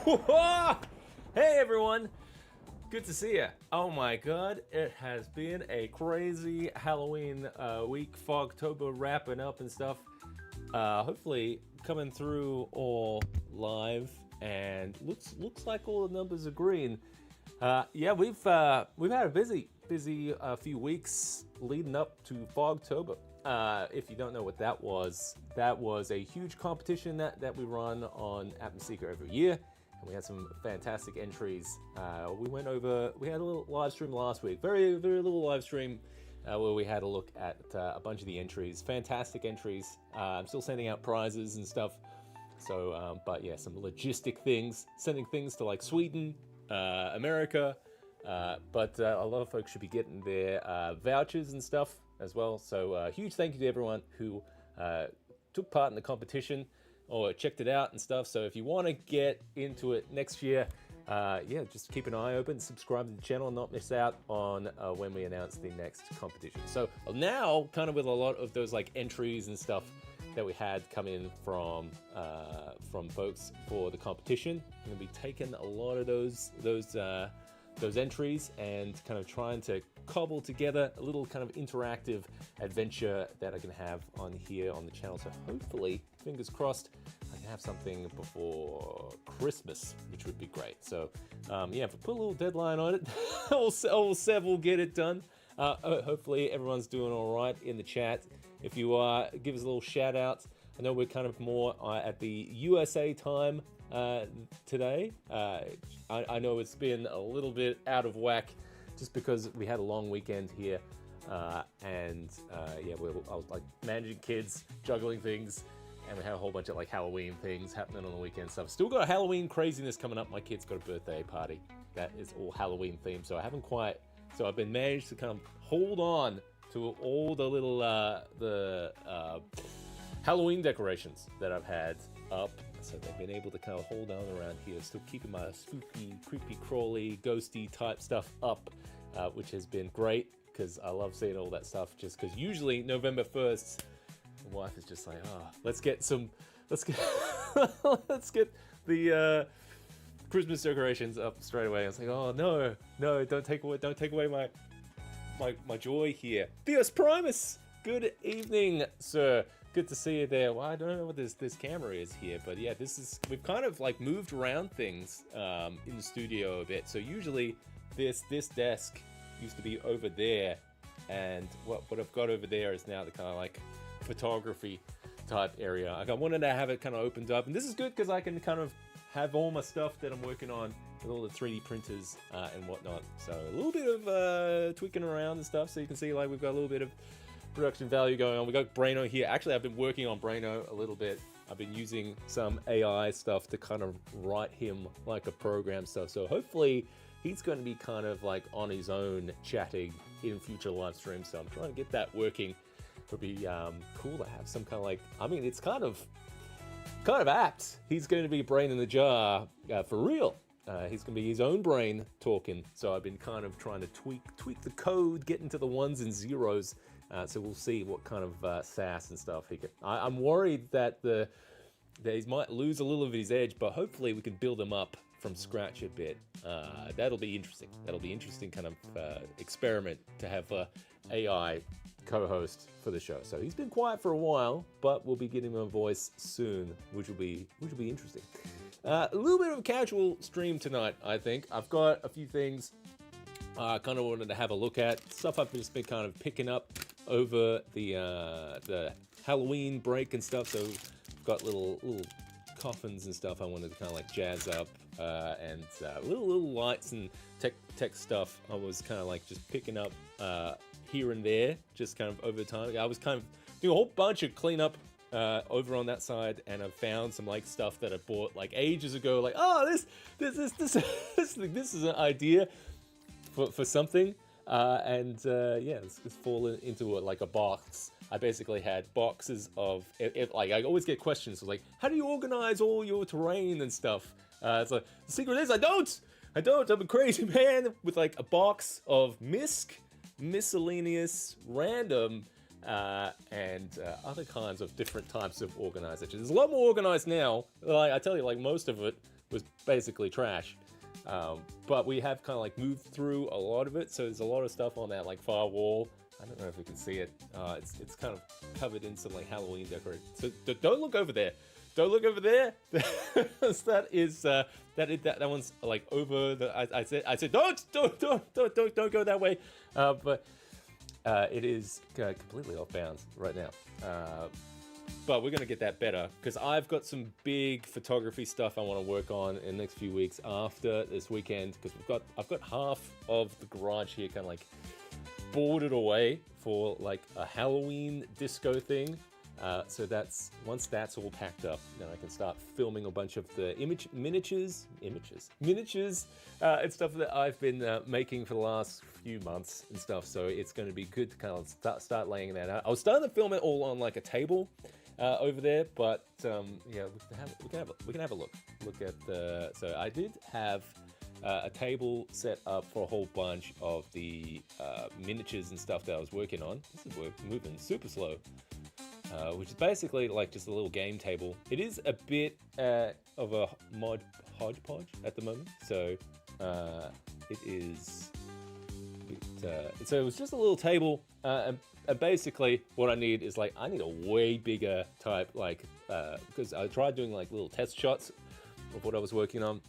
Hey everyone, good to see you. Oh my god, it has been a crazy Halloween week, Fogtober wrapping up and stuff. Hopefully coming through all live, and looks like all the numbers are green. Yeah, we've had a busy few weeks leading up to Fogtober. If you don't know what that was a huge competition that we run on Atmoseeker every year, and we had some fantastic entries. We had a little live stream last week, very little live stream, where we had a look at a bunch of the entries. Fantastic entries. I'm still sending out prizes and stuff. So, but yeah, some logistic things, sending things to like Sweden, America, but a lot of folks should be getting their vouchers and stuff as well. So huge thank you to everyone who took part in the competition or checked it out and stuff. So if you want to get into it next year, yeah, just keep an eye open, subscribe to the channel, and not miss out on when we announce the next competition. So now, kind of with a lot of those like entries and stuff that we had come in from folks for the competition, I'm gonna be taking a lot of those entries and kind of trying to cobble together a little kind of interactive adventure that I can have on here on the channel. So hopefully, fingers crossed, I can have something before Christmas, which would be great. So yeah, if I put a little deadline on it, we'll get it done. Hopefully everyone's doing all right in the chat. If you are, give us a little shout out. I know we're kind of more at the USA time today. I know it's been a little bit out of whack just because we had a long weekend here, and yeah, I was like managing kids, juggling things, and we had a whole bunch of like Halloween things happening on the weekend stuff. Still got Halloween craziness coming up. My kid's got a birthday party that is all Halloween themed, so I haven't quite. So I've been managed to kind of hold on to all the little Halloween decorations that I've had up. So they've been able to kind of hold on around here, still keeping my spooky, creepy, crawly, ghosty type stuff up, which has been great because I love seeing all that stuff. Just because usually November 1st, my wife is just like, oh, let's get the Christmas decorations up straight away. I was like, oh no, don't take away my joy here. Theos Primus, good evening, sir. Good to see you there. Well, I don't know what this camera is here, but yeah, we've kind of like moved around things in the studio a bit. So usually this desk used to be over there, and what I've got over there is now the kind of like photography type area. Like I wanted to have it kind of opened up, and this is good because I can kind of have all my stuff that I'm working on with all the 3D printers and whatnot. So a little bit of tweaking around and stuff, so you can see like we've got a little bit of production value going on. We got Braino here. Actually, I've been working on Braino a little bit. I've been using some AI stuff to kind of write him like a program stuff. So hopefully he's going to be kind of like on his own chatting in future live streams. So I'm trying to get that working. It would be cool to have some kind of like, I mean, it's kind of apt. He's going to be brain in the jar for real. He's going to be his own brain talking. So I've been kind of trying to tweak the code, get into the ones and zeros. So we'll see what kind of sass and stuff he can. I'm worried that he might lose a little of his edge, but hopefully we can build him up from scratch a bit. That'll be interesting. That'll be interesting kind of experiment to have AI co-host for the show. So he's been quiet for a while, but we'll be getting him a voice soon, which will be interesting. A little bit of a casual stream tonight, I think. I've got a few things I kind of wanted to have a look at. Stuff I've just been kind of picking up over the Halloween break and stuff. So I've got little coffins and stuff I wanted to kind of like jazz up, and little lights and tech stuff I was kind of like just picking up here and there, just kind of over time. I was kind of doing a whole bunch of cleanup over on that side, and I've found some like stuff that I bought like ages ago. Like, oh, this is an idea for something, and yeah, it's fallen into like a box. I basically had boxes of like I always get questions like, how do you organize all your terrain and stuff? It's like the secret is I don't. I'm a crazy man with like a box of miscellaneous, random, and other kinds of different types of organization. There's a lot more organized now. Like I tell you, like most of it was basically trash. But we have kind of like moved through a lot of it, so there's a lot of stuff on that like far wall. I don't know if you can see it. It's kind of covered in some like Halloween decoration. So don't look over there. Don't look over there. that one's like over the. I said don't go that way. But it is completely off bounds right now. But we're gonna get that better because I've got some big photography stuff I want to work on in the next few weeks after this weekend, because I've got half of the garage here kind of like boarded away for like a Halloween disco thing. So once that's all packed up, then I can start filming a bunch of the miniatures and stuff that I've been making for the last few months and stuff. So it's going to be good to kind of start laying that out. I was starting to film it all on like a table over there, but yeah, we can have a look at the. So I did have a table set up for a whole bunch of the miniatures and stuff that I was working on. This is moving super slow. Which is basically like just a little game table. It is a bit of a mod hodgepodge at the moment, so it is. So it was just a little table, and basically what I need is I need a way bigger type, because I tried doing like little test shots of what I was working on,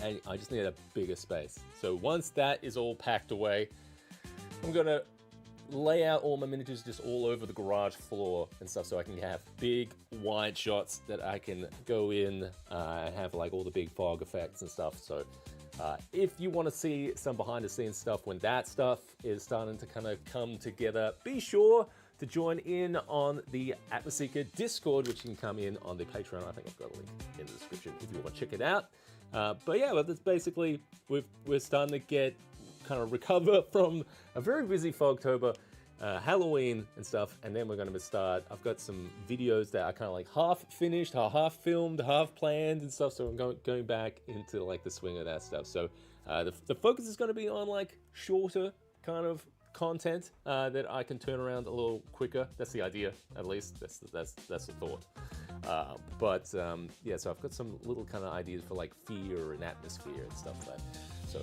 and I just need a bigger space. So once that is all packed away, I'm gonna lay out all my miniatures just all over the garage floor and stuff, so I can have big wide shots that I can go in and have like all the big fog effects and stuff. So if you want to see some behind the scenes stuff when that stuff is starting to kind of come together, be sure to join in on the Atmoseeker Discord, which you can come in on the Patreon. I think I've got a link in the description if you want to check it out. But yeah, that's basically, we're starting to get kind of recover from a very busy Fogtober, Halloween and stuff, and then we're going to start. I've got some videos that are kind of like half finished, half filmed, half planned and stuff, so I'm going back into like the swing of that stuff. So the focus is going to be on like shorter kind of content that I can turn around a little quicker. That's the idea, at least. That's the thought. But yeah, so I've got some little kind of ideas for like fear and atmosphere and stuff like that. So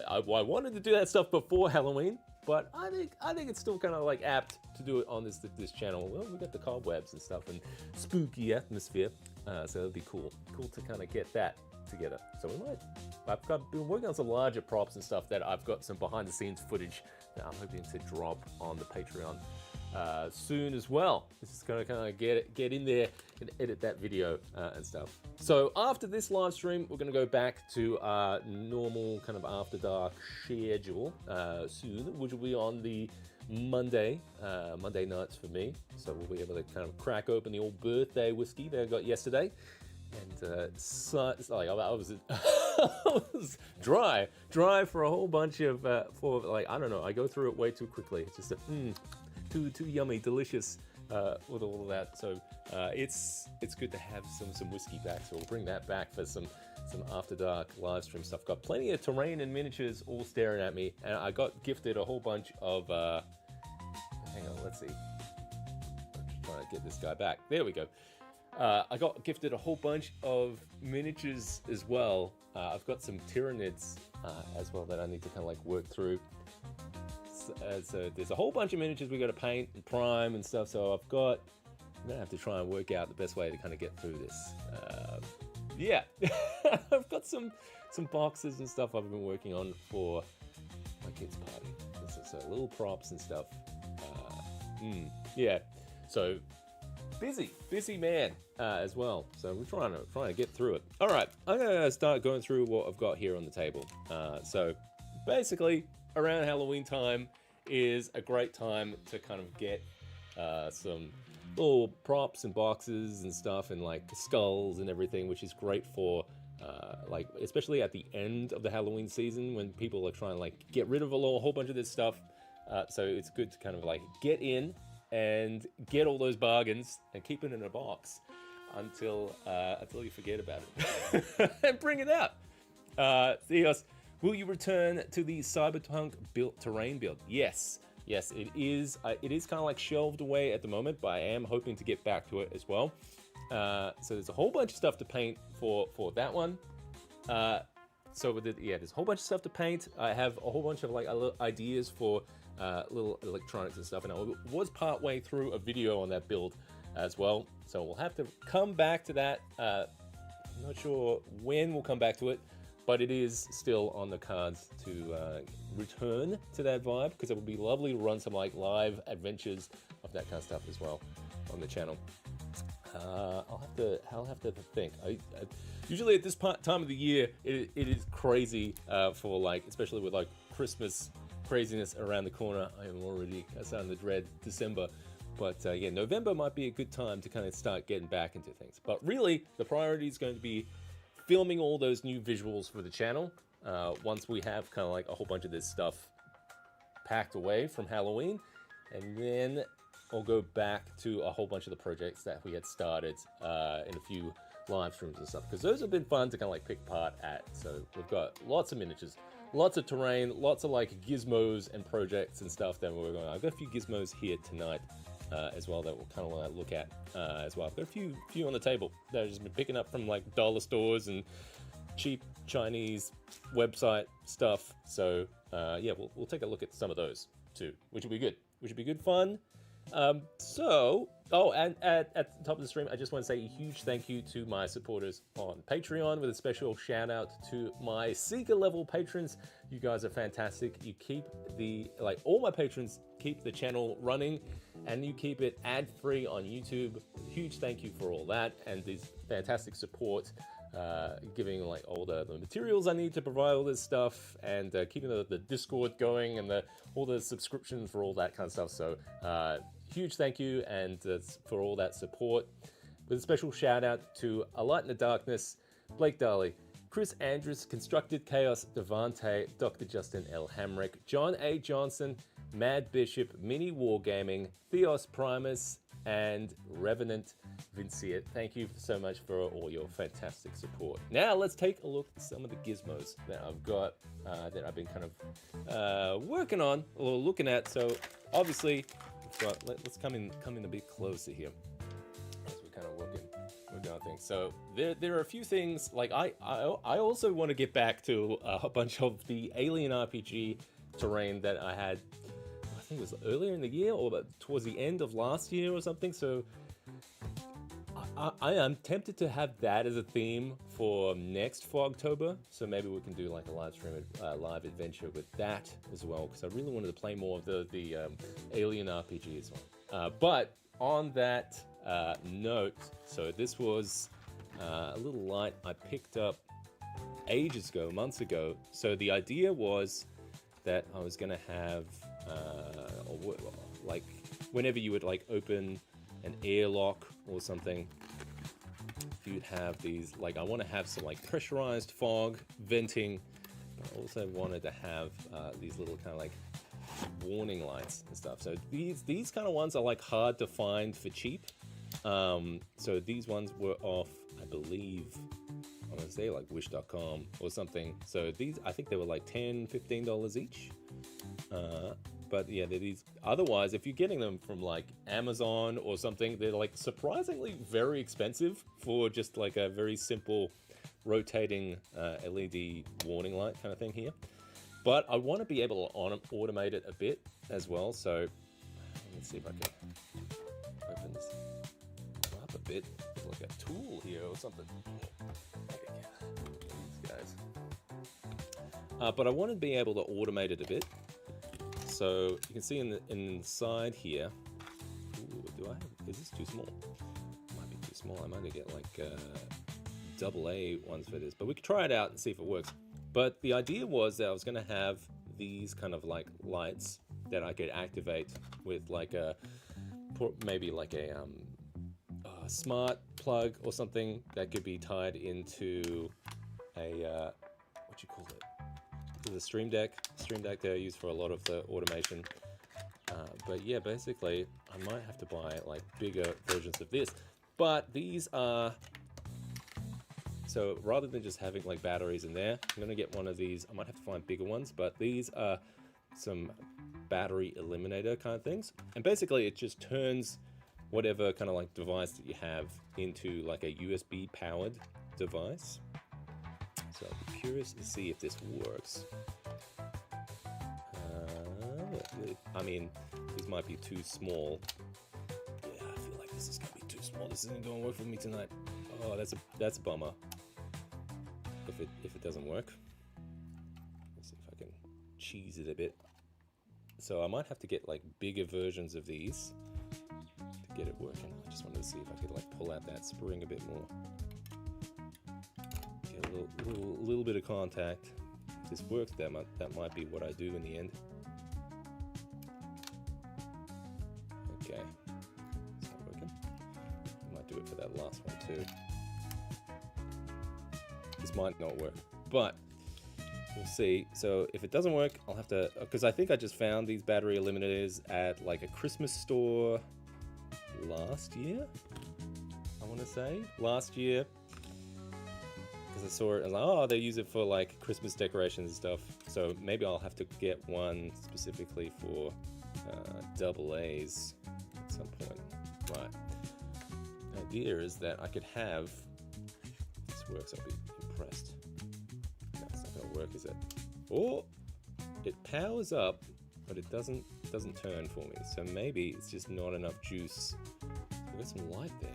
I wanted to do that stuff before Halloween, but I think it's still kind of like apt to do it on this channel. Well, we got the cobwebs and stuff and spooky atmosphere, so it'll be cool to kind of get that together. So we might. I've been working on some larger props and stuff that I've got some behind the scenes footage that I'm hoping to drop on the Patreon soon as well. This is gonna kind of get in there and edit that video and stuff. So after this live stream, we're gonna go back to our normal kind of after dark schedule soon, which will be on the Monday nights for me. So we'll be able to kind of crack open the old birthday whiskey that I got yesterday. And I was dry for a whole bunch of for like, I don't know, I go through it way too quickly. It's just too yummy, delicious with all of that. So it's good to have some whiskey back. So we'll bring that back for some after dark live stream stuff. Got plenty of terrain and miniatures all staring at me, and I got gifted a whole bunch of. Hang on, let's see. I'm just trying to get this guy back. There we go. I got gifted a whole bunch of miniatures as well. I've got some Tyranids as well that I need to kind of like work through. So there's a whole bunch of miniatures we got to paint and prime and stuff. So I'm gonna have to try and work out the best way to kind of get through this. Yeah, I've got some boxes and stuff I've been working on for my kids' party. So little props and stuff. Yeah, so busy man as well. So we're trying to get through it. All right, I'm gonna start going through what I've got here on the table. So basically, around Halloween time is a great time to kind of get some little props and boxes and stuff and like skulls and everything, which is great for like especially at the end of the Halloween season when people are trying to like get rid of a whole bunch of this stuff. So it's good to kind of like get in and get all those bargains and keep it in a box until you forget about it and bring it out. Theos, will you return to the Cyberpunk built terrain build? Yes, it is. It is kind of like shelved away at the moment, but I am hoping to get back to it as well. So there's a whole bunch of stuff to paint for that one. So with yeah, there's a whole bunch of stuff to paint. I have a whole bunch of like ideas for little electronics and stuff, and I was part way through a video on that build as well. So we'll have to come back to that. I'm not sure when we'll come back to it, but it is still on the cards to return to that vibe, because it would be lovely to run some like live adventures of that kind of stuff as well on the channel. I'll have to think. Usually at this time of the year, it is crazy for like, especially with like Christmas craziness around the corner. I am already starting to dread December. But yeah, November might be a good time to kind of start getting back into things. But really, the priority is going to be filming all those new visuals for the channel. Once we have kind of like a whole bunch of this stuff packed away from Halloween, and then I'll go back to a whole bunch of the projects that we had started in a few live streams and stuff, because those have been fun to kind of like pick apart at. So we've got lots of miniatures, lots of terrain, lots of like gizmos and projects and stuff that we're going on. I've got a few gizmos here tonight as well that we'll kind of want to look at as well. I've got a few on the table that I've just been picking up from like dollar stores and cheap Chinese website stuff. So yeah, we'll take a look at some of those too, which will be good. Which will be good fun. And at the top of the stream, I just want to say a huge thank you to my supporters on Patreon, with a special shout out to my Seeker level patrons. You guys are fantastic. You keep all my patrons keep the channel running, and you keep it ad-free on YouTube. Huge thank you for all that, and this fantastic support, giving like all the materials I need to provide all this stuff, and keeping the Discord going, and all the subscriptions for all that kind of stuff. So huge thank you, and for all that support. With a special shout out to A Light in the Darkness, Blake Darley, Chris Andrews, Constructed Chaos, Devante, Dr. Justin L. Hamrick, John A. Johnson, Mad Bishop, Mini Wargaming, Theos Primus, and Revenant Vinciat. Thank you so much for all your fantastic support. Now let's take a look at some of the gizmos that I've got, that I've been kind of working on or looking at. So obviously, let's come in a bit closer here as we're kind of working on things. So there are a few things, like I also want to get back to a bunch of the Alien RPG terrain that I had, I think it was earlier in the year or towards the end of last year or something. So I am tempted to have that as a theme for next Fogtober. So maybe we can do like a live stream, live adventure with that as well, because I really wanted to play more of the Alien RPG as well. But on that note, so this was a little light I picked up ages ago, months ago. So the idea was that I was gonna have like whenever you would like open an airlock or something, you'd have these, like, I want to have some like pressurized fog venting, but I also wanted to have these little kind of like warning lights and stuff. So these kind of ones are like hard to find for cheap. So these ones were off, I believe, I want to say like wish.com or something. So these, I think they were like $10-15 each. But yeah, they're these. Otherwise, if you're getting them from like Amazon or something, they're like surprisingly very expensive for just like a very simple rotating LED warning light kind of thing here. But I want to be able to automate it a bit as well. So let's see if I can open this up a bit with like a tool here or something. These guys. But I want to be able to automate it a bit. So you can see in the side here. Ooh, is this too small? Might be too small. I might get like AA ones for this, but we could try it out and see if it works. But the idea was that I was going to have these kind of like lights that I could activate with like maybe like a smart plug or something that could be tied into a what you call it? The Stream Deck that I use for a lot of the automation. But yeah, basically I might have to buy like bigger versions of this, but these are, so rather than just having like batteries in there, I'm gonna get one of these. I might have to find bigger ones, but these are some battery eliminator kind of things, and basically it just turns whatever kind of like device that you have into like a USB powered device. So I'll be curious to see if this works. I mean, these might be too small. Yeah, I feel like this is gonna be too small. This isn't gonna work for me tonight. Oh, that's a bummer. If it doesn't work, let's see if I can cheese it a bit. So I might have to get like bigger versions of these to get it working. I just wanted to see if I could like pull out that spring a bit more. Get a little bit of contact. If this works, that might be what I do in the end. Okay, is that working? I might do it for that last one too. This might not work, but we'll see. So if it doesn't work, I'll have to, because I think I just found these battery eliminators at like a Christmas store last year, I want to say. Last year, because I saw it and like, oh, they use it for like Christmas decorations and stuff. So maybe I'll have to get one specifically for AA's at some point. Right. The idea is that I could have, if this works, I'll be impressed. No, it's not going to work, is it? Oh, it powers up, but it doesn't turn for me. So maybe it's just not enough juice. I've got some light there.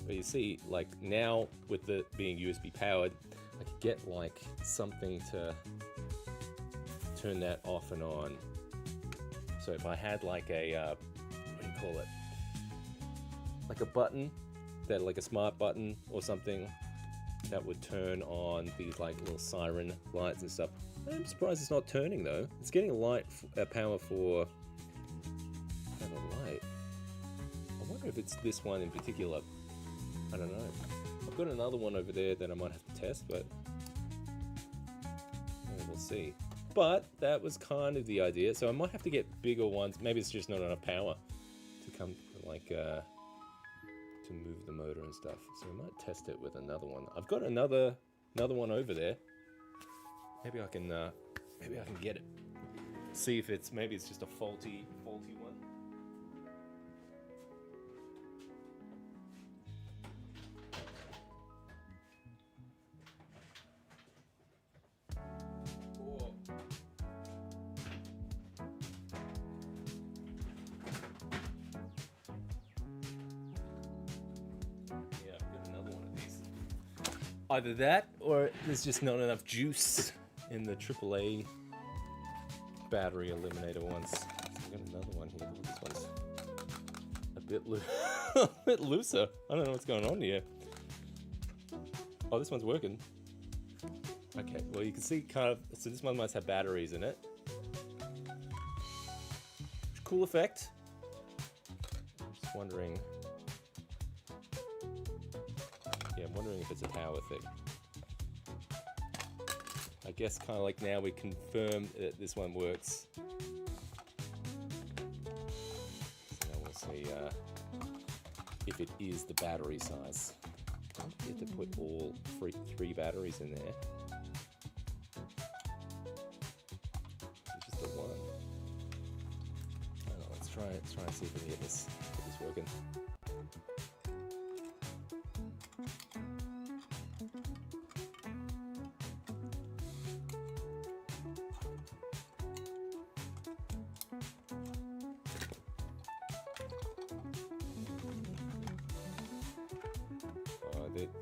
But you see, like now with the being USB powered, I could get like something to turn that off and on. So if I had like a, what do you call it? Like a button, that like a smart button or something that would turn on these like little siren lights and stuff. I'm surprised it's not turning though. It's getting a light power for a light. I wonder if it's this one in particular. I don't know. I've got another one over there that I might have to test, but we'll see. But that was kind of the idea. So I might have to get bigger ones. Maybe it's just not enough power to come like to move the motor and stuff. So I might test it with another one. I've got another one over there. Maybe I can get it. See if maybe it's just a faulty one. Either that, or there's just not enough juice in the AAA battery eliminator ones. So I've got another one here. This one's a bit a bit looser. I don't know what's going on here. Oh, this one's working. Okay, well you can see kind of, so this one must have batteries in it. Cool effect. I'm just wondering. Yeah, I'm wondering if it's a power thing. I guess kind of like now we confirm that this one works. So now we'll see if it is the battery size. Don't forget to put all three batteries in there. It's just the one. I don't know, let's try and see if we can get this working.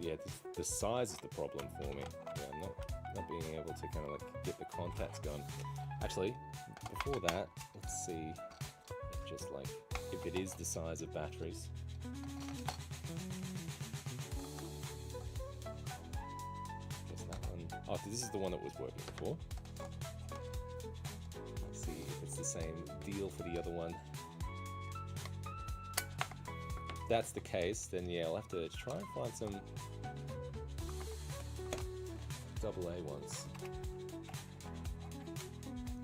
Yeah, the size is the problem for me. Yeah, I'm not being able to kind of like get the contacts going. Actually, before that, let's see just like if it is the size of batteries. Guess that one. Oh, this is the one that was working before. Let's see if it's the same deal for the other one. If that's the case, then yeah, I'll have to try and find some AA ones.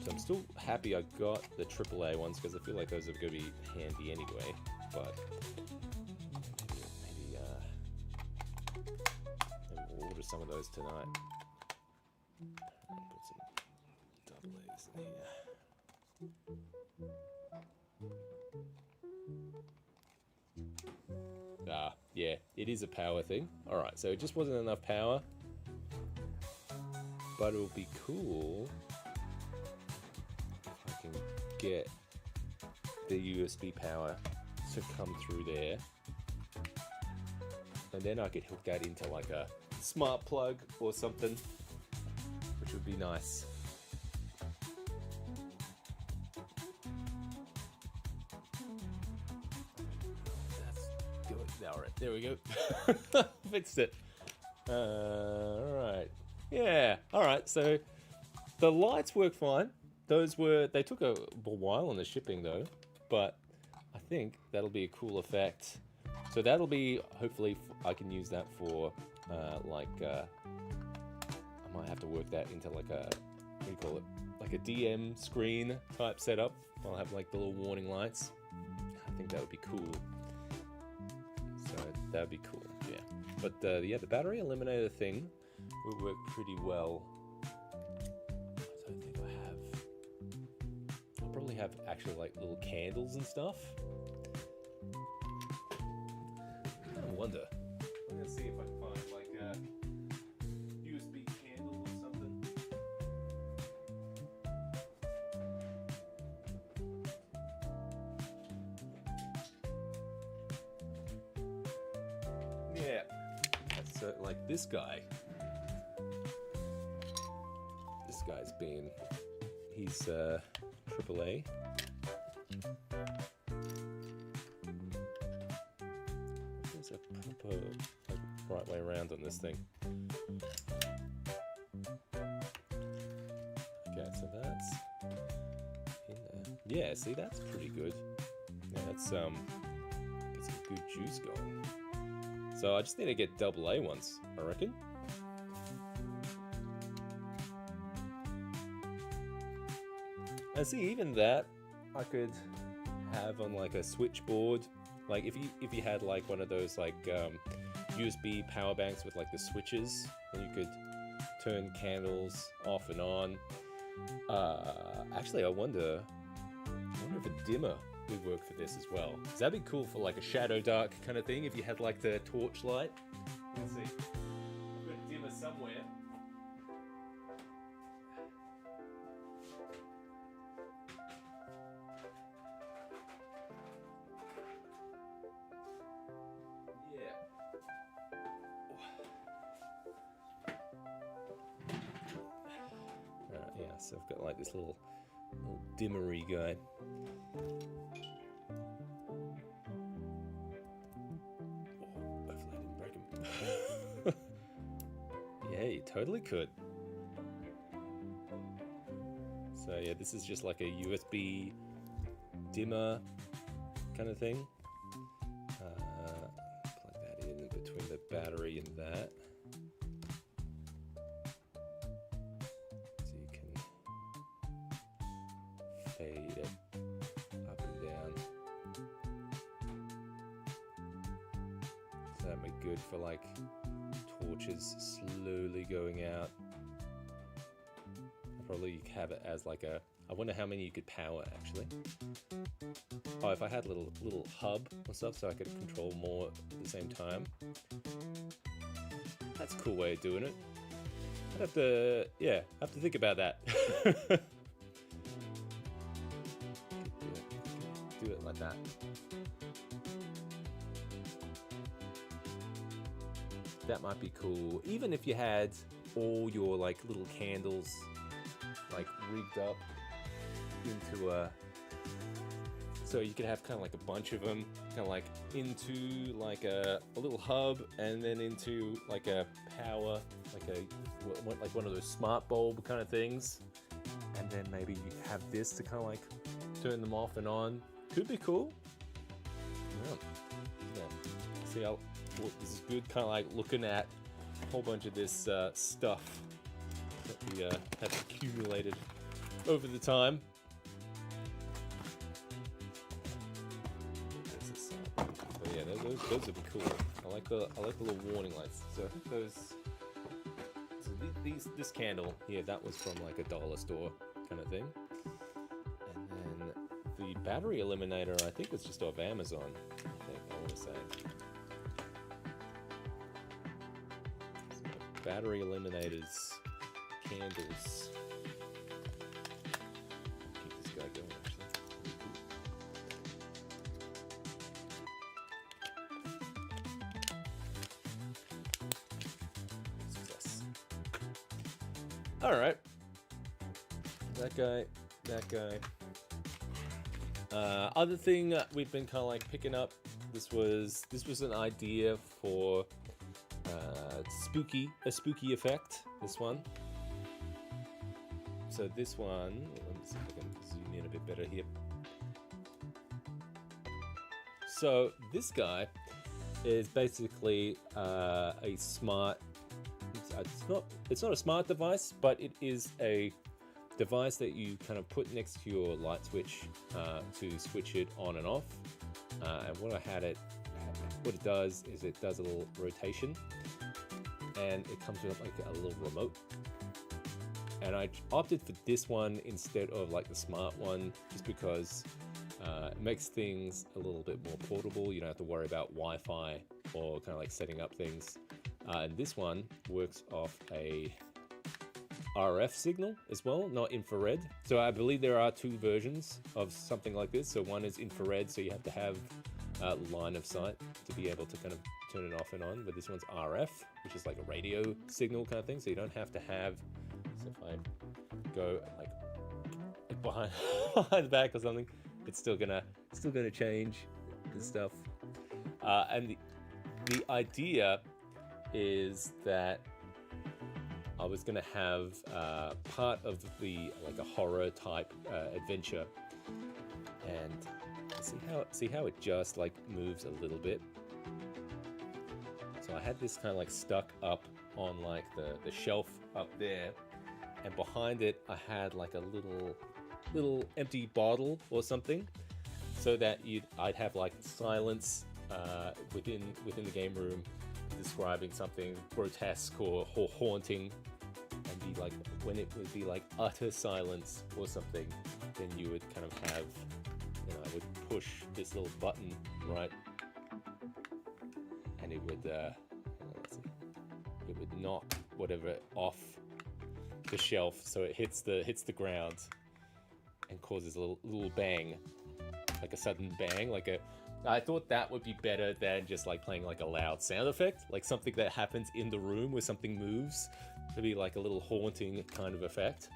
So I'm still happy I got the AAA ones because I feel like those are going to be handy anyway. But maybe we'll order some of those tonight. And put some AA's in here. Yeah, it is a power thing. Alright, so it just wasn't enough power. But it'll be cool if I can get the USB power to come through there. And then I could hook that into like a smart plug or something, which would be nice. That's good. Alright, there we go. Fixed it. Alright. Yeah, alright, so the lights work fine. They took a while on the shipping though, but I think that'll be a cool effect. So that'll be, hopefully, I can use that for, I might have to work that into like a, what do you call it? Like a DM screen type setup. I'll have like the little warning lights. I think that would be cool. So that would be cool, yeah. But yeah, the battery eliminator thing will work pretty well. I don't think I have. I'll probably have actually like little candles and stuff. I wonder. I'm gonna see if I can find like a USB candle or something. Yeah. So like this guy. This guy's been, he's AAA. There's a proper like, right way around on this thing. Okay, so that's in there. Yeah, see, that's pretty good. Yeah, that's get some good juice going. So I just need to get AA ones, I reckon. And see, even that I could have on like a switchboard. Like if you had like one of those like USB power banks with like the switches, and you could turn candles off and on. Actually, I wonder if a dimmer would work for this as well. 'Cause that'd be cool for like a shadow dark kind of thing. If you had like the torch light. Let's see. I've got a dimmer somewhere. Yeah, so I've got like this little dimmery guy. Oh, hopefully I didn't break him. Yeah, you totally could. So yeah, this is just like a USB dimmer kind of thing. Plug that in between the battery and that. Fade it up and down. So that'd be good for like torches slowly going out. I'd probably have it as like a, I wonder how many you could power actually. Oh, if I had a little hub or stuff so I could control more at the same time. That's a cool way of doing it. I'd have to, yeah, have to think about that. Do it like that. That might be cool. Even if you had all your like little candles like rigged up into a, so you could have kind of like a bunch of them kind of like into like a little hub, and then into like a power, like one of those smart bulb kind of things, and then maybe you have this to kind of like turn them off and on. Could be cool. Yeah. See how this is good. Kind of like looking at a whole bunch of this stuff that we have accumulated over the time. So yeah, those would be cool. I like the little warning lights. So I think those. So this candle here, that was from like a dollar store kind of thing. The battery eliminator, I think, was just off Amazon. I want to say. battery eliminators, candles. Keep this guy going, actually. Success. All right. That guy. Other thing we've been kind of like picking up. This was an idea for a spooky effect. This one. So this one, let me see if I can zoom in a bit better here. So this guy is basically a smart. It's not a smart device, but it is a device that you kind of put next to your light switch to switch it on and off. And what it does is it does a little rotation, and it comes with like a little remote. And I opted for this one instead of like the smart one, just because it makes things a little bit more portable. You don't have to worry about Wi-Fi or kind of like setting up things. And this one works off a RF signal as well, not infrared. So I believe there are two versions of something like this. So one is infrared, so you have to have line of sight to be able to kind of turn it off and on. But this one's RF, which is like a radio signal kind of thing. So you don't have to have. So if I go like behind the back or something, it's still gonna change and stuff. And the idea is that I was gonna have part of like a horror type adventure, and see how it just like moves a little bit. So I had this kind of like stuck up on like the shelf up there, and behind it I had like a little empty bottle or something, so that I'd have like silence within the game room, describing something grotesque or haunting, and be like, when it would be like utter silence or something, then you would kind of have, I would push this little button, right, and it would knock whatever off the shelf, so it hits the ground and causes a little bang, like a sudden bang, I thought that would be better than just like playing like a loud sound effect, like something that happens in the room where something moves, to be like a little haunting kind of effect.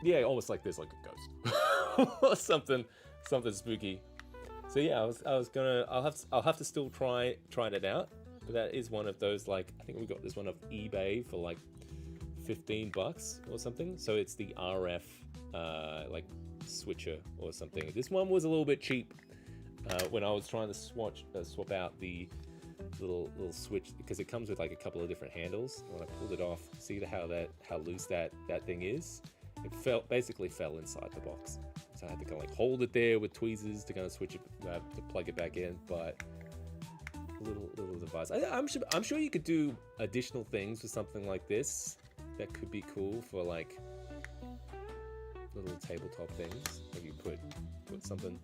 Yeah, almost like this, like a ghost or something spooky. So yeah, I'll have to still try it out. But that is one of those, like, I think we got this one off eBay for like $15 or something. So it's the RF like switcher or something. This one was a little bit cheap when I was trying to swap out the little switch, because it comes with like a couple of different handles. When I pulled it off, see how loose that thing is. It basically fell inside the box. So I had to kind of like hold it there with tweezers to kind of switch it to plug it back in. But little device. I'm sure you could do additional things with something like this that could be cool for like little tabletop things. Maybe you put something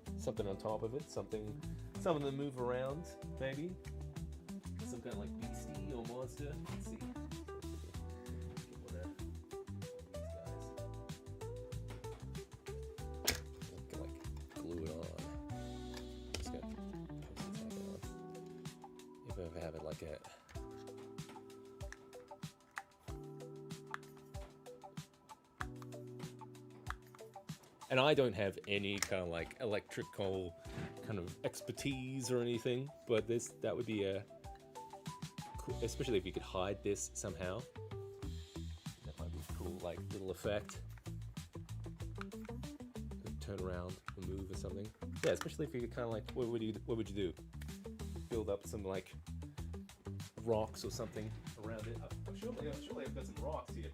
on top of it, something to move around, maybe some kind of like beastie or monster. Let's see. Get one of these guys. I can like glue it on. Just got post-it tape on. If I ever have it like a. And I don't have any kind of like electrical kind of expertise or anything, but that would be a cool, especially if you could hide this somehow. That might be a cool like little effect. Turn around and move or something. Yeah, especially if you could kind of like, what would you do? Build up some like rocks or something around it. Surely I've got some rocks here.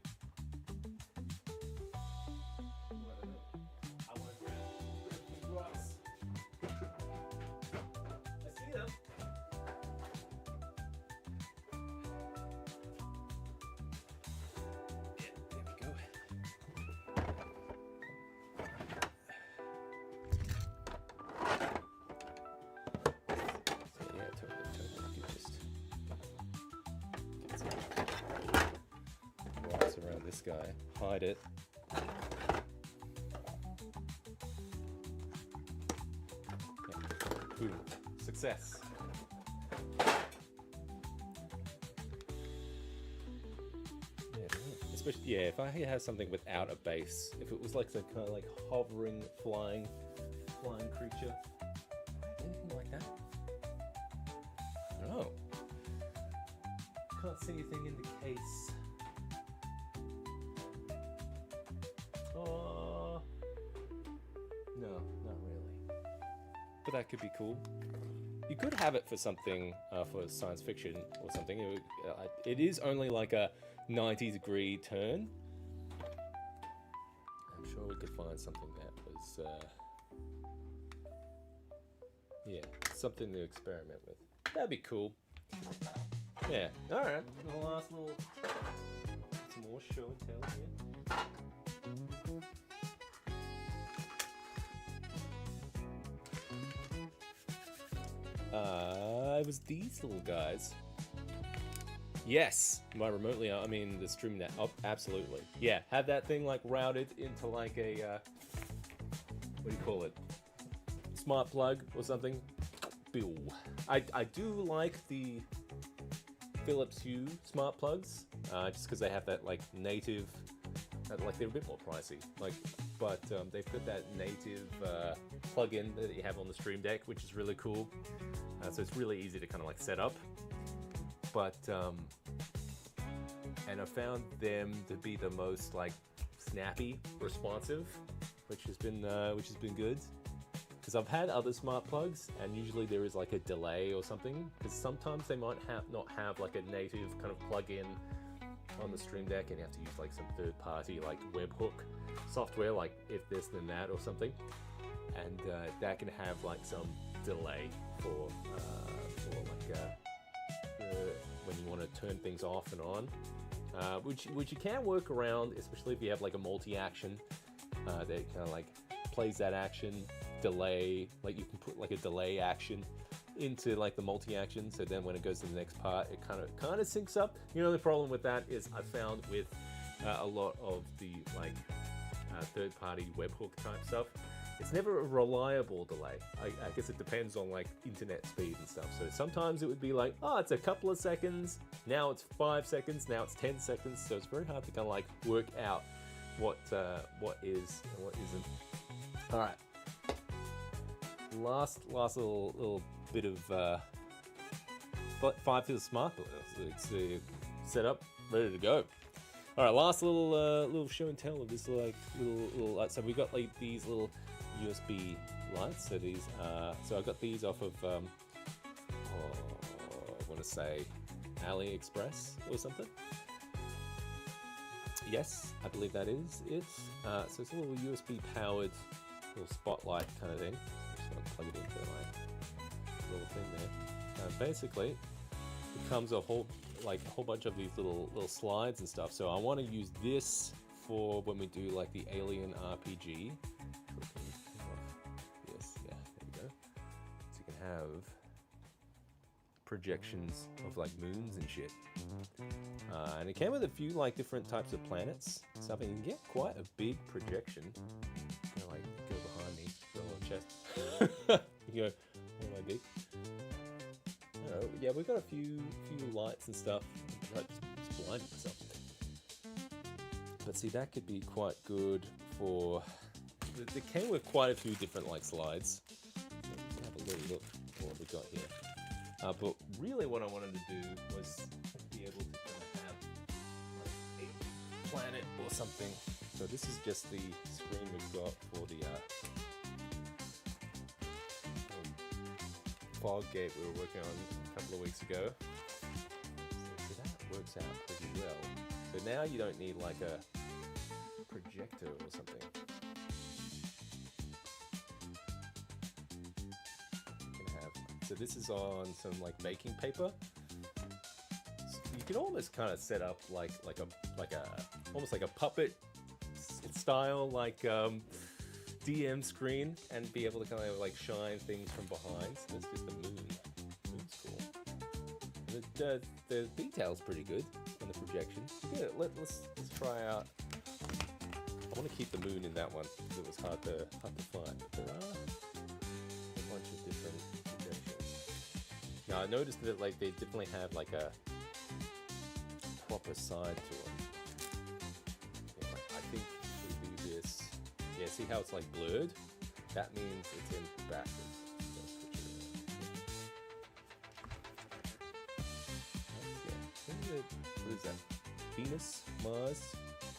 this guy. Hide it. Okay. Boom. Success. Especially, yeah, if I had something without a base, if it was like some kind of like hovering, flying creature, anything like that. No, can't see anything in the case. Oh, no, not really. But that could be cool. You could have it for something, for science fiction or something. It is only like a 90-degree turn. I'm sure we could find something that was, yeah, something to experiment with. That'd be cool. Yeah. All right. The last little, some more show and tell here. It was these little guys. Yes, by remotely, I mean the stream net. Oh, absolutely. Yeah, have that thing like routed into like a, what do you call it? Smart plug or something. Bill. I do like the Philips Hue smart plugs, just because they have that like native, like they're a bit more pricey. Like, but they've got that native plug-in that you have on the Stream Deck, which is really cool. So it's really easy to kind of like set up. But and I found them to be the most like snappy, responsive, which has been good. Because I've had other smart plugs, and usually there is like a delay or something. Because sometimes they might not have like a native kind of plug-in on the Stream Deck, and you have to use like some third-party like webhook software, like If This Then That or something, and that can have like some delay for like. When you want to turn things off and on, which you can work around, especially if you have like a multi-action that kind of like plays that action delay. Like you can put like a delay action into like the multi-action, so then when it goes to the next part, it kind of syncs up. You know, the problem with that is I found with a lot of the like third-party webhook type stuff, it's never a reliable delay. I guess it depends on like internet speed and stuff. So sometimes it would be like, oh, it's a couple of seconds, now it's 5 seconds, now it's 10 seconds. So it's very hard to kind of like work out what is and what isn't. All right, last little bit of 5 to the smart. It's set up, ready to go. All right, last little show and tell of this like little. So we got like these little USB lights. So these, so I got these off of, I want to say AliExpress or something. Yes, I believe that is it. So it's a little USB powered little spotlight kind of thing. Just want to plug it into my little thing there. Basically, it comes a whole bunch of these little slides and stuff. So I want to use this for when we do like the Alien RPG. Yes, yeah, there we go. So you can have projections of like moons and shit. And it came with a few like different types of planets. So you can get quite a big projection. You know, like go behind me, go on chest. You go, oh my big. Yeah, we've got a few lights and stuff. I just blinded myself. But see, that could be quite good for. They came with quite a few different like slides. Have a little look at what we got here. But really, what I wanted to do was be able to kind of have like a planet or something. So this is just the screen we've got for the fog gate we were working on a couple of weeks ago. So that works out pretty well. So now you don't need like a projector or something. You can have, so this is on some like baking paper. So you can almost kind of set up like a almost like a puppet style like DM screen and be able to kind of like shine things from behind. So this is the moon. Moon's cool. And the detail's pretty good on the projection. Yeah, let's try out. I want to keep the moon in that one because it was hard to find. But there are a bunch of different projections. Now I noticed that like they definitely have like a proper side to it. Yeah, like, I think if we do this, yeah, see how it's like blurred? That means it's in backwards. What is that? Venus, Mars.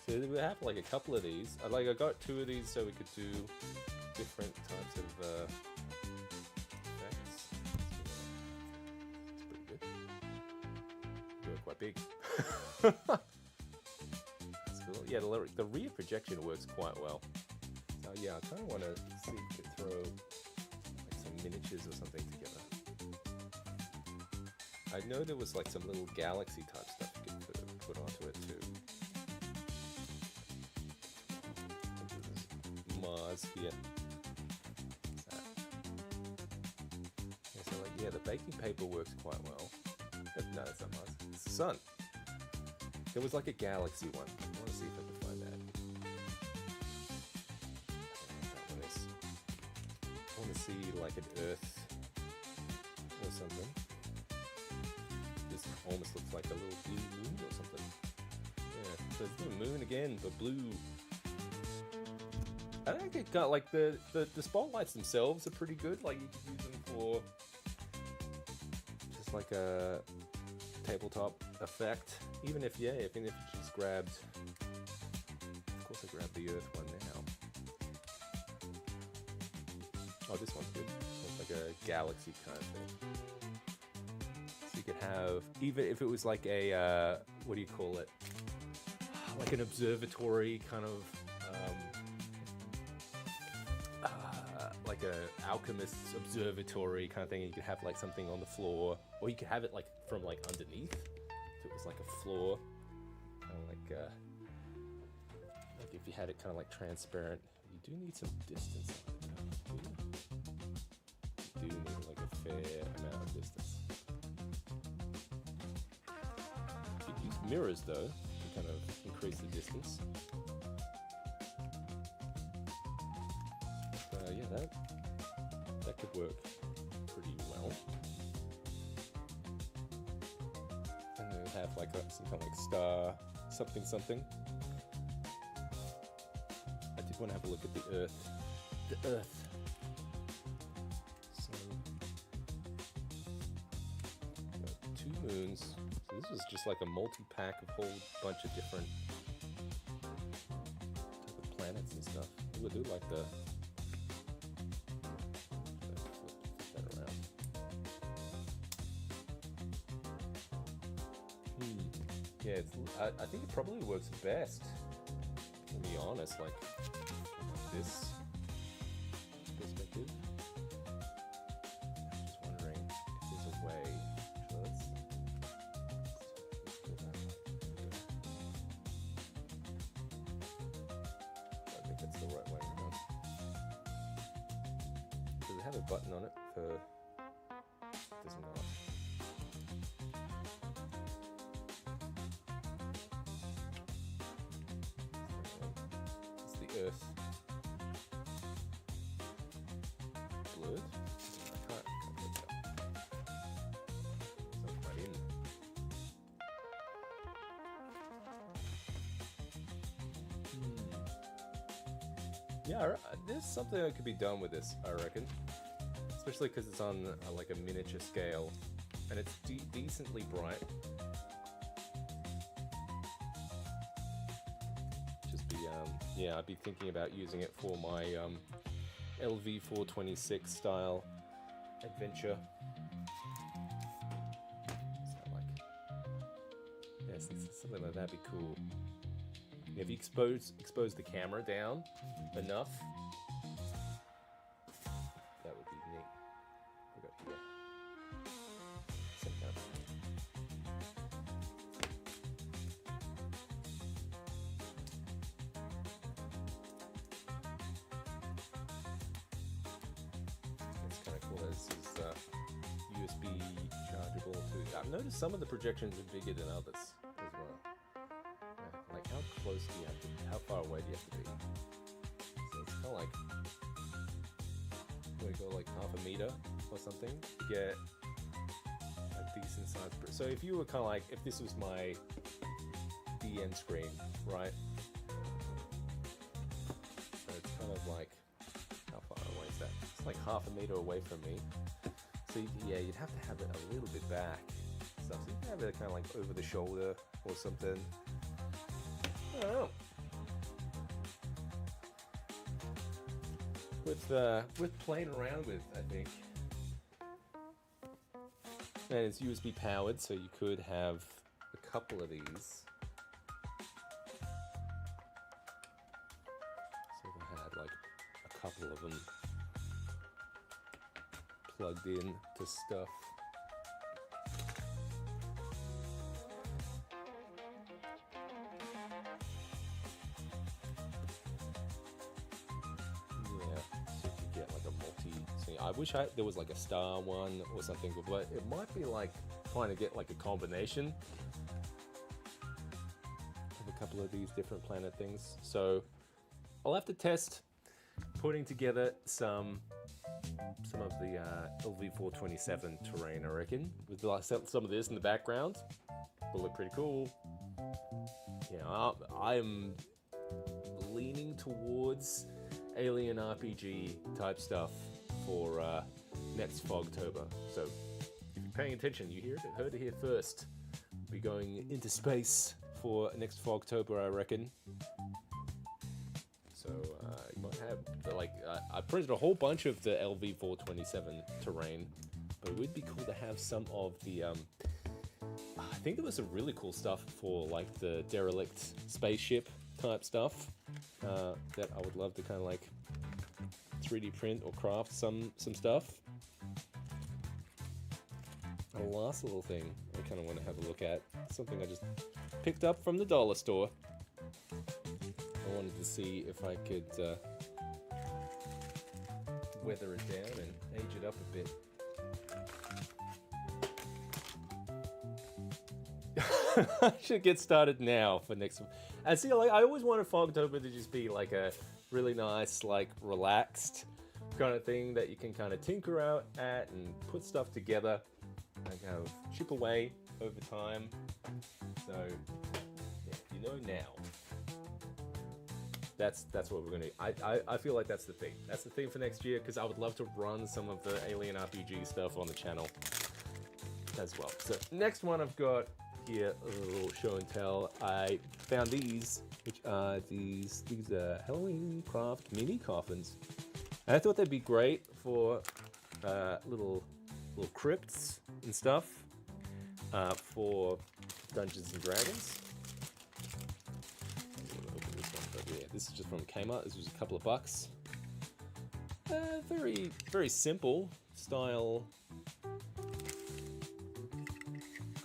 So we have like a couple of these. I got 2 of these so we could do different types of effects. It's pretty good. They're quite big. That's cool. Yeah, the rear projection works quite well. So yeah, I kind of want to see if we could throw like some miniatures or something together. I know there was like some little galaxy type stuff you could put onto it too. Mars here. Yeah, so like, yeah, the baking paper works quite well. No, that's not Mars. It's the sun. There was like a galaxy one. I want to see if I can find that. That one is. I want to see like an Earth or something. This almost looks like a little blue moon or something. Yeah, so it's the moon again, but blue. I think it got like the spotlights themselves are pretty good. Like you could use them for just like a tabletop effect. Even if you just grabbed, of course I grabbed the Earth one now. Oh, this one's good. Looks like a galaxy kind of thing. So you could have, even if it was like a, what do you call it? Like an observatory kind of, like a alchemist's observatory kind of thing. You could have like something on the floor, or you could have it like from like underneath. So it was like a floor, kind of like if you had it kind of like transparent. You do need some distance on it though. You do need like a fair amount of distance. You could use mirrors though to kind of increase the distance. Yeah, that could work pretty well. And then have like some kind of like star something. I did want to have a look at the Earth. The Earth. So, got 2 moons. So this was just like a multi-pack of a whole bunch of different type of planets and stuff. Ooh, I do like the. Yeah, I think it probably works best, to be honest, like this perspective. I'm just wondering if there's a way. Let's I think that's the right way around. Does it have a button on it for? It does not. Earth blurred? I can't get that. It's not quite in. Yeah, there's something that could be done with this, I reckon. Especially because it's on like a miniature scale, and it's decently bright. Yeah, I'd be thinking about using it for my LV426 style adventure. So like, yes, something like that'd be cool. If you expose the camera down enough, that would be neat. Look up here. Same down. This is USB chargeable to I've noticed some of the projections are bigger than others as well. Like how close do you have to, how far away do you have to be? So it's kind of like, we go like half a meter or something to get a decent size. So if you were kind of like, if this was my DN screen, right? So it's kind of like, how far away is that? It's like half a meter away from me. So yeah, you'd have to have it a little bit back. So you can have it kind of like over the shoulder or something. I don't know. With playing around with, I think. And it's USB powered, so you could have a couple of these. So if I had like a couple of them plugged in to stuff. I wish there was like a star one or something, but it might be like trying to get like a combination of a couple of these different planet things. So I'll have to test putting together some of the LV427 terrain, I reckon, with like some of this in the background. Will look pretty cool. Yeah, I'm leaning towards alien RPG type stuff for next Fogtober. So if you're paying attention, you heard it here first. We'll be going into space for next Fogtober, I reckon. So you might have I printed a whole bunch of the LV427 terrain, but it would be cool to have some of the I think there was some really cool stuff for like the derelict spaceship type stuff that I would love to kind of like 3D print or craft some stuff. And the last little thing I kind of want to have a look at, something I just picked up from the dollar store. I wanted to see if I could weather it down and age it up a bit. I should get started now for next one. And see, like, I always wanted Fogtober to just be like a really nice, like, relaxed kind of thing that you can kind of tinker out at and put stuff together and kind of chip away over time. So, yeah, you know now. That's what we're gonna do. I feel like that's the thing. That's the thing for next year, because I would love to run some of the Alien RPG stuff on the channel as well. So next one I've got here, a little show and tell. I found these, which are these Halloween craft mini coffins, and I thought they'd be great for little crypts and stuff for Dungeons and Dragons. I'm gonna open this one, but yeah, this is just from Kmart. This was a couple of bucks. Very, very simple style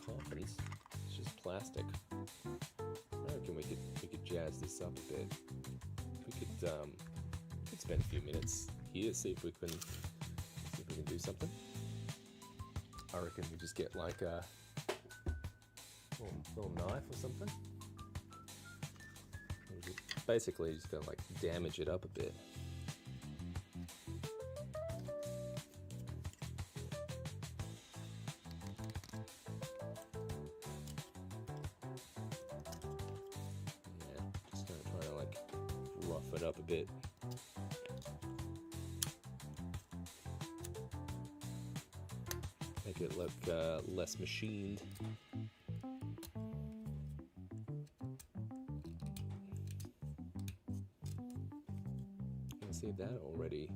coffins. It's just plastic. I reckon we could jazz this up a bit. We could spend a few minutes here, see if we can do something. I reckon we just get like a little knife or something. Basically, just gonna like damage it up a bit. Yeah, just gonna try to like rough it up a bit. Make it look less machined. See that already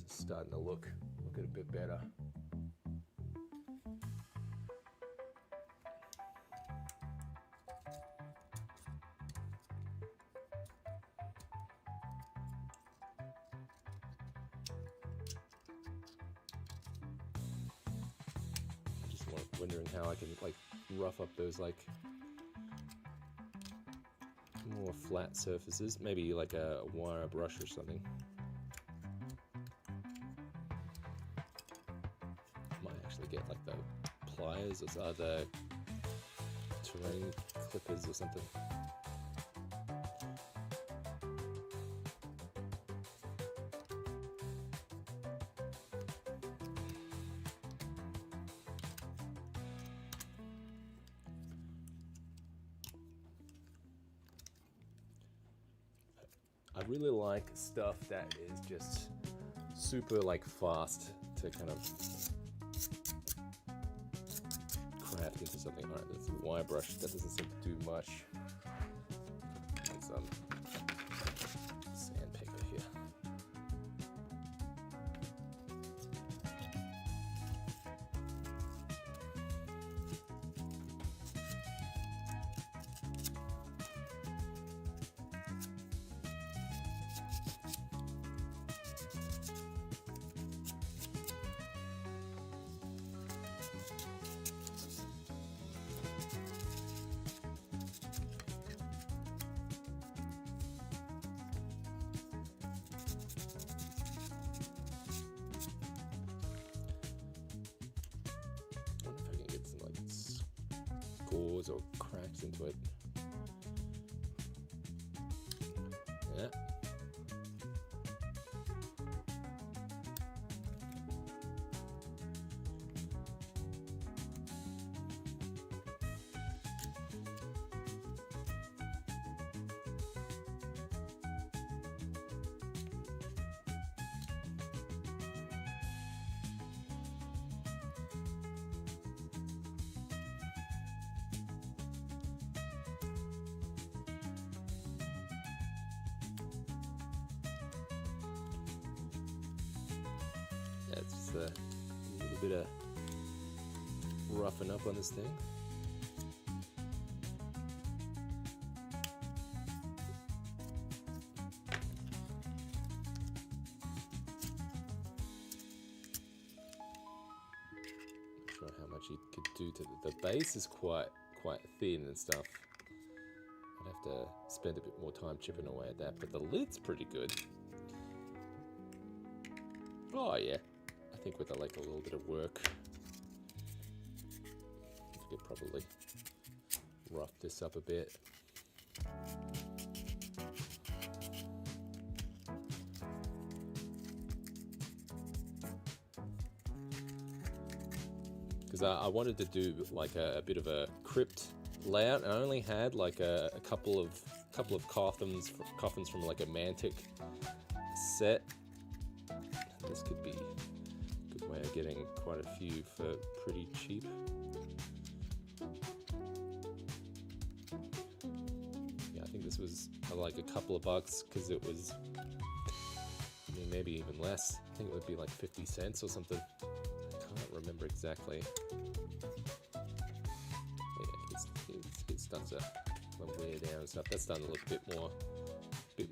starting to look a bit better. I'm just wondering how I can like rough up those like more flat surfaces, maybe like a wire brush or something. Might actually get like pliers or the terrain clippers or something. I really like stuff that is just super like fast to kind of craft into something. Alright, that's a wire brush. That doesn't seem to do much. Get some sandpaper here. Or cracks into it. Yeah. It's just a little bit of roughing up on this thing. Not sure how much you could do to the base is quite thin and stuff. I'd have to spend a bit more time chipping away at that, but the lid's pretty good. Oh yeah. I think with like a little bit of work, we could probably rough this up a bit. Because I wanted to do like a bit of a crypt layout. I only had like a couple of coffins from like a Mantic set. This could be a good way of getting quite a few for pretty cheap. Yeah, I think this was like a couple of bucks because it was, I mean, maybe even less. I think it would be like 50 cents or something. I can't remember exactly. Yeah, it starts to wear down and stuff. That's done a little bit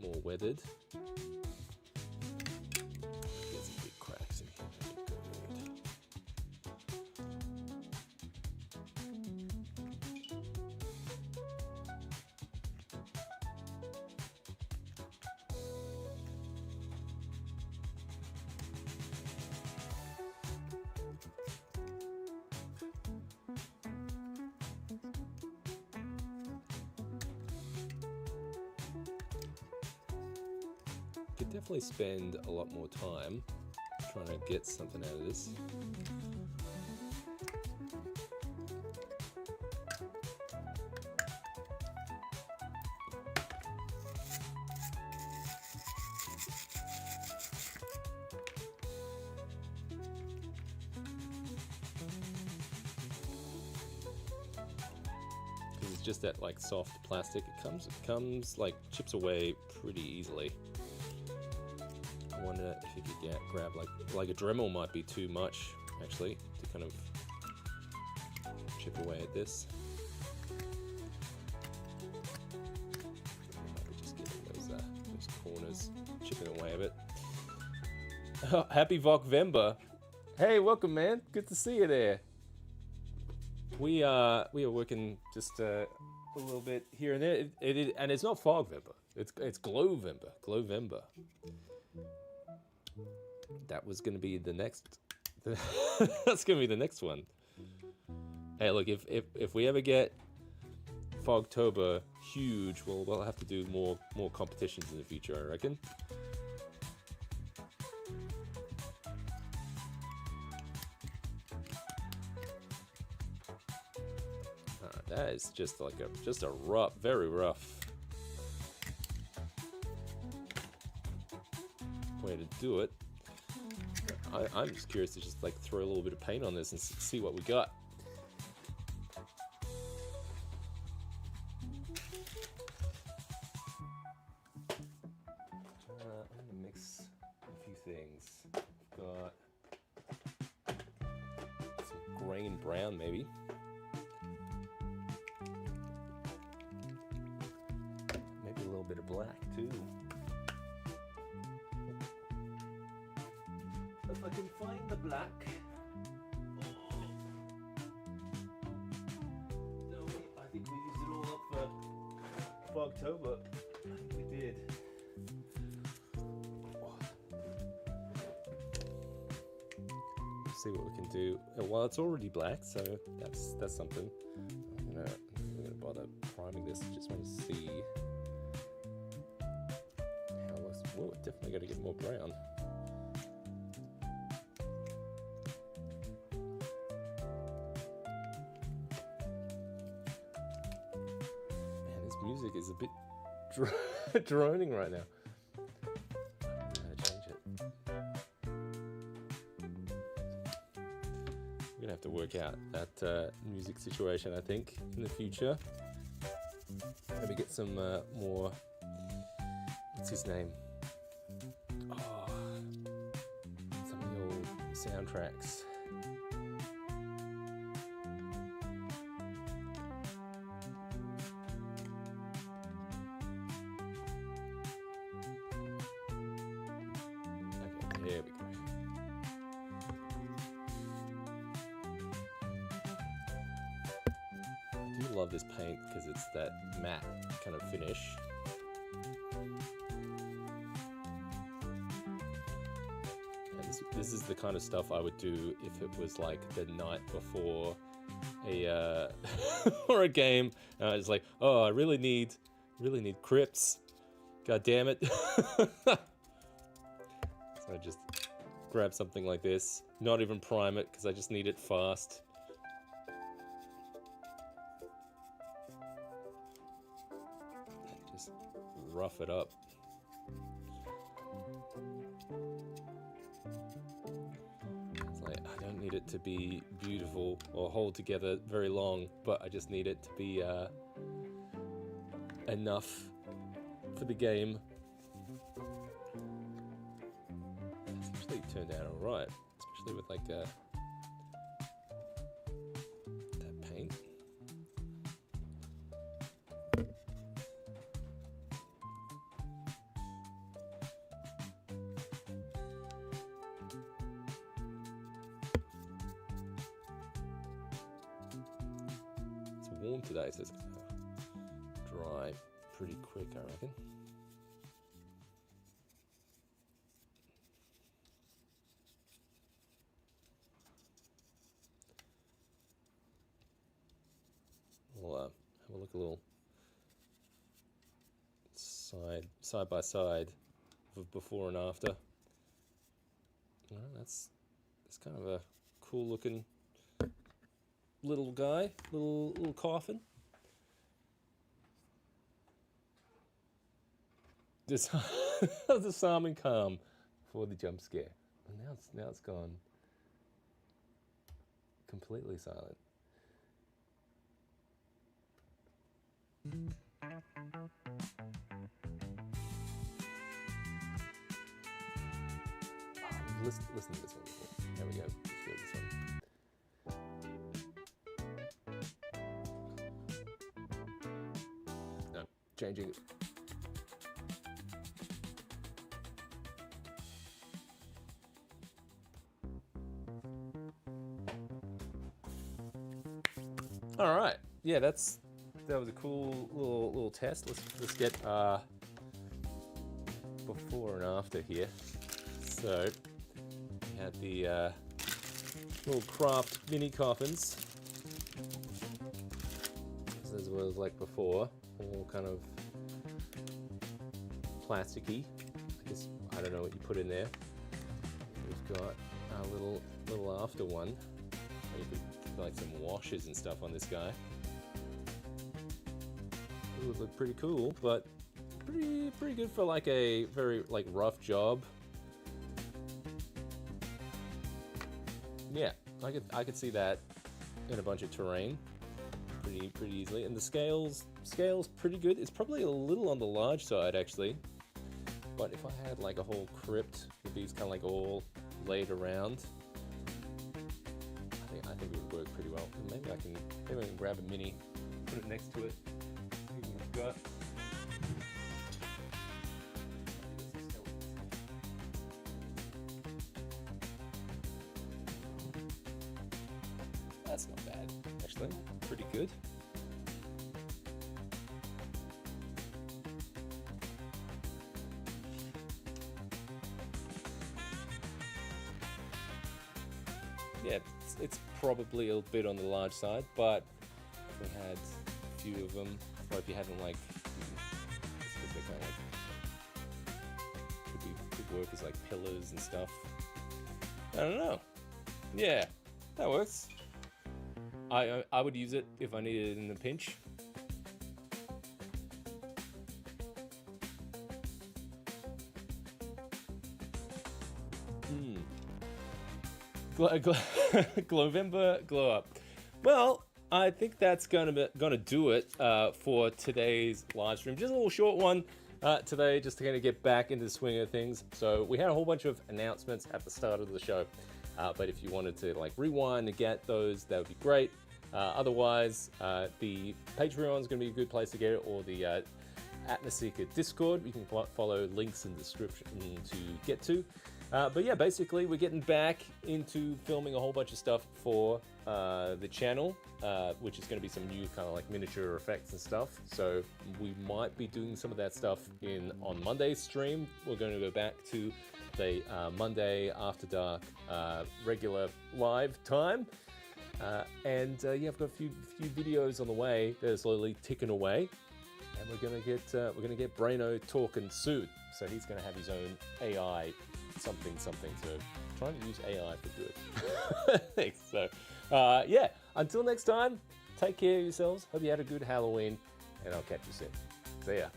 more weathered. Could definitely spend a lot more time trying to get something out of this. Because it's just that like soft plastic. It comes like chips away pretty easily. I wonder if you could grab like a Dremel might be too much actually to kind of chip away at this. Maybe just getting those corners chipping away a bit. Oh, happy Vokvember! Hey, welcome, man. Good to see you there. We are working just a little bit here and there. And it's not Fogvember. It's Glowvember. Glowvember. That was going to be the next. That's going to be the next one. Hey, look, if we ever get Fogtober huge, we'll have to do more competitions in the future, I reckon. That is just like a rough, very rough way to do it. I'm just curious to just like throw a little bit of paint on this and see what we got. I'm gonna mix a few things. I've got some grain brown, maybe. Maybe a little bit of black too. If I can find the black. No, I think we used it all up for October. I think we did. See what we can do. Well, it's already black, so that's something. I'm gonna bother priming this. Just want to see how it looks. Whoa, definitely got to get more brown. Man, this music is a bit droning right now. I'm gonna change it. We're gonna have to work out that music situation, I think, in the future. Maybe get some more. What's his name? Oh, some of the old soundtracks. Okay, there we go. I love this paint because it's that matte kind of finish. And this is the kind of stuff I would do if it was like the night before a or a game. It's like, oh, I really need crypts. God damn it! So I just grab something like this, not even prime it because I just need it fast. Rough it up. It's like, I don't need it to be beautiful or hold together very long, but I just need it to be enough for the game. It's actually turned out alright, especially with like that paint. Warm today, so it's gonna dry pretty quick, I reckon. We'll have a look a little side by side of before and after. Well, that's kind of a cool looking little guy, little coffin. Disarming calm before the jump scare. And now it's gone completely silent. Oh, listen to this one before. There we go. Let's go this one. Changing it. All right, yeah, that was a cool little test. Let's get before and after here. So we had the little craft mini coffins As well as like before, all kind of plasticky. I guess I don't know what you put in there. We've got our little after one. Maybe like some washers and stuff on this guy. It would look pretty cool, but pretty good for like a very like rough job. Yeah, I could see that in a bunch of terrain pretty easily. And the scale's pretty good. It's probably a little on the large side actually, but if I had like a whole crypt with these kind of like all laid around, I think it would work pretty well. Maybe I can grab a mini, put it next to it. See what we've got. That's not bad, actually. Pretty good. Yeah, it's probably a bit on the large side, but if we had a few of them, or if you had them like, they kind of like could work as like pillars and stuff. I don't know. Yeah, that works. I would use it if I needed it in a pinch. Glowember glow up. Well, I think that's gonna do it for today's live stream. Just a little short one today, just to kind of get back into the swing of things. So we had a whole bunch of announcements at the start of the show, but if you wanted to like rewind and get those, that would be great. Otherwise, the Patreon is going to be a good place to get it, or the Atmoseeker Discord. You can follow links in the description to get to. But yeah, basically, we're getting back into filming a whole bunch of stuff for the channel, which is going to be some new kind of like miniature effects and stuff. So we might be doing some of that stuff on Monday's stream. We're going to go back to the Monday after dark regular live time. Yeah, I've got a few videos on the way that are slowly ticking away, and we're gonna get Braino talking soon. So he's gonna have his own AI something. So trying to use AI for good. Thanks. So yeah, until next time, take care of yourselves. Hope you had a good Halloween, and I'll catch you soon. See ya.